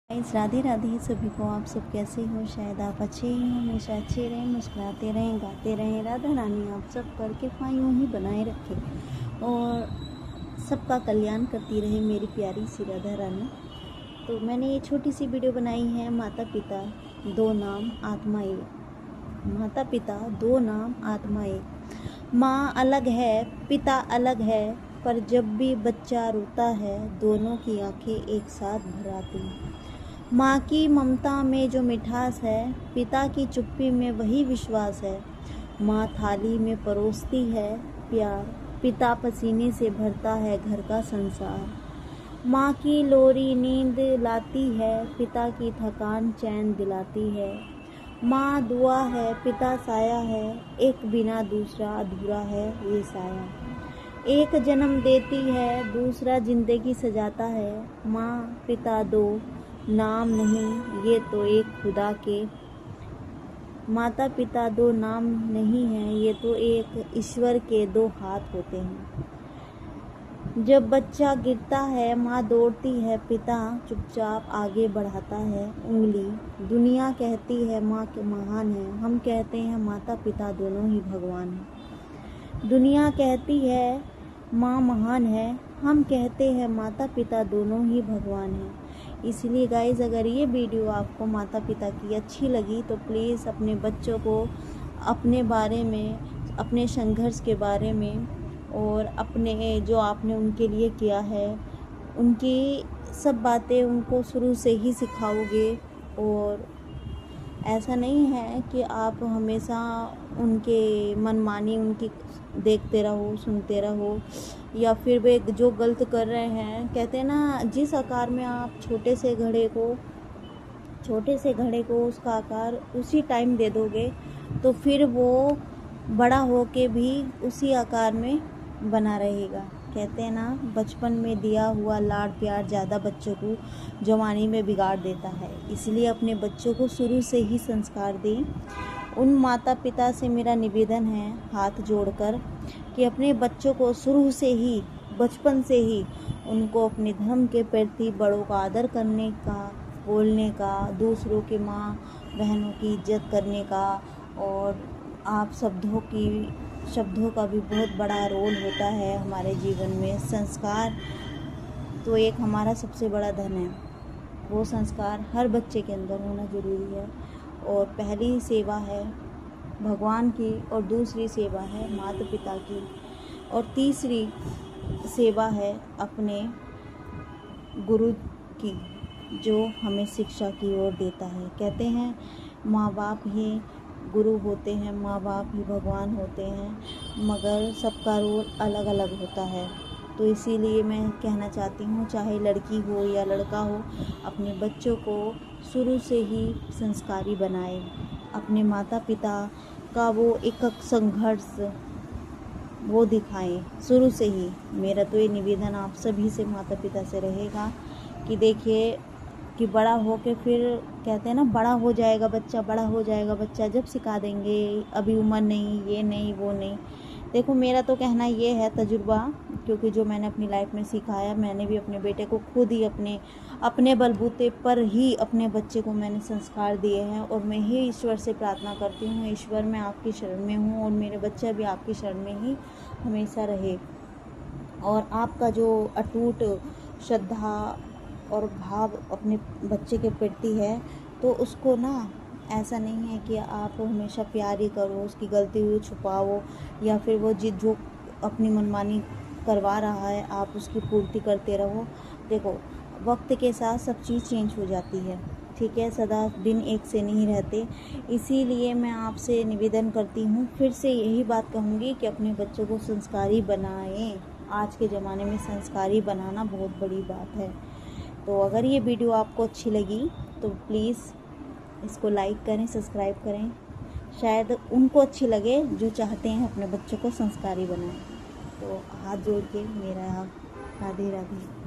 Guys Radhe Radhe सभी को। आप सब कैसे हो? शायद आप अच्छे ही हों, हमेशा अच्छे रहें, मुस्कुराते रहें, गाते रहें। राधा रानी आप सब पर कृपा यूँ ही बनाए रखे और सबका कल्याण करती रहे मेरी प्यारी सी राधा रानी। तो मैंने ये छोटी सी वीडियो बनाई है, माता पिता दो नाम आत्मा एक। माता पिता दो नाम आत्मा एक। माँ अलग है, पिता अलग है, पर जब भी बच्चा रोता है दोनों की आंखें एक साथ भर आती हैं। माँ की ममता में जो मिठास है, पिता की चुप्पी में वही विश्वास है। माँ थाली में परोसती है प्यार, पिता पसीने से भरता है घर का संसार। माँ की लोरी नींद लाती है, पिता की थकान चैन दिलाती है। माँ दुआ है, पिता साया है, एक बिना दूसरा अधूरा है ये साया। एक जन्म देती है, दूसरा जिंदगी सजाता है। माँ पिता दो नाम नहीं, ये तो एक खुदा के। माता पिता दो नाम नहीं है, ये तो एक ईश्वर के दो हाथ होते हैं। जब बच्चा गिरता है माँ दौड़ती है, पिता चुपचाप आगे बढ़ाता है उंगली। दुनिया कहती है माँ के महान है, हम कहते हैं माता पिता दोनों ही भगवान हैं। दुनिया कहती है माँ महान है, हम कहते हैं माता पिता दोनों ही भगवान हैं। इसलिए गाइज़, अगर ये वीडियो आपको माता पिता की अच्छी लगी तो प्लीज़ अपने बच्चों को अपने बारे में, अपने संघर्ष के बारे में और अपने जो आपने उनके लिए किया है उनकी सब बातें उनको शुरू से ही सिखाओगे। और ऐसा नहीं है कि आप हमेशा उनके मनमानी उनकी देखते रहो, सुनते रहो, या फिर वे जो गलत कर रहे हैं, कहते हैं ना, जिस आकार में आप छोटे से घड़े को उसका आकार उसी टाइम दे दोगे तो फिर वो बड़ा होके भी उसी आकार में बना रहेगा। कहते हैं ना, बचपन में दिया हुआ लाड प्यार ज़्यादा बच्चों को जवानी में बिगाड़ देता है। इसलिए अपने बच्चों को शुरू से ही संस्कार दें। उन माता पिता से मेरा निवेदन है हाथ जोड़कर कि अपने बच्चों को शुरू से ही, बचपन से ही उनको अपने धर्म के प्रति बड़ों का आदर करने का, बोलने का, दूसरों के माँ बहनों की इज्जत करने का। और आप शब्दों का भी बहुत बड़ा रोल होता है हमारे जीवन में। संस्कार तो एक हमारा सबसे बड़ा धन है, वो संस्कार हर बच्चे के अंदर होना ज़रूरी है। और पहली सेवा है भगवान की, और दूसरी सेवा है माता पिता की, और तीसरी सेवा है अपने गुरु की, जो हमें शिक्षा की ओर देता है। कहते हैं माँ बाप ही गुरु होते हैं, माँ बाप ही भगवान होते हैं, मगर सबका रोल अलग अलग होता है। तो इसीलिए मैं कहना चाहती हूँ, चाहे लड़की हो या लड़का हो, अपने बच्चों को शुरू से ही संस्कारी बनाए। अपने माता पिता का वो एक संघर्ष वो दिखाएं शुरू से ही। मेरा तो ये निवेदन आप सभी से, माता पिता से रहेगा कि देखिए कि बड़ा हो के फिर कहते हैं ना, बड़ा हो जाएगा बच्चा, जब सिखा देंगे, अभी उम्र नहीं, ये नहीं वो नहीं। देखो, मेरा तो कहना ये है तजुर्बा, क्योंकि जो मैंने अपनी लाइफ में सिखाया, मैंने भी अपने बेटे को खुद ही अपने बलबूते पर ही अपने बच्चे को मैंने संस्कार दिए हैं। और मैं ही ईश्वर से प्रार्थना करती हूँ, ईश्वर मैं आपकी शरण में हूँ और मेरे बच्चा भी आपकी शरण में ही हमेशा रहे। और आपका जो अटूट श्रद्धा और भाव अपने बच्चे के प्रति है, तो उसको ना, ऐसा नहीं है कि आप हमेशा प्यार ही करो, उसकी गलती हुई छुपाओ, या फिर वो जिद जो अपनी मनमानी करवा रहा है आप उसकी पूर्ति करते रहो। देखो, वक्त के साथ सब चीज़ चेंज हो जाती है, ठीक है, सदा दिन एक से नहीं रहते। इसीलिए मैं आपसे निवेदन करती हूँ, फिर से यही बात कहूँगी कि अपने बच्चों को संस्कारी बनाएं। आज के ज़माने में संस्कारी बनाना बहुत बड़ी बात है। तो अगर ये वीडियो आपको अच्छी लगी तो प्लीज़ इसको लाइक करें, सब्सक्राइब करें। शायद उनको अच्छी लगे जो चाहते हैं अपने बच्चों को संस्कारी बनाएं। तो हाथ जोड़ के मेरा राधे राधे।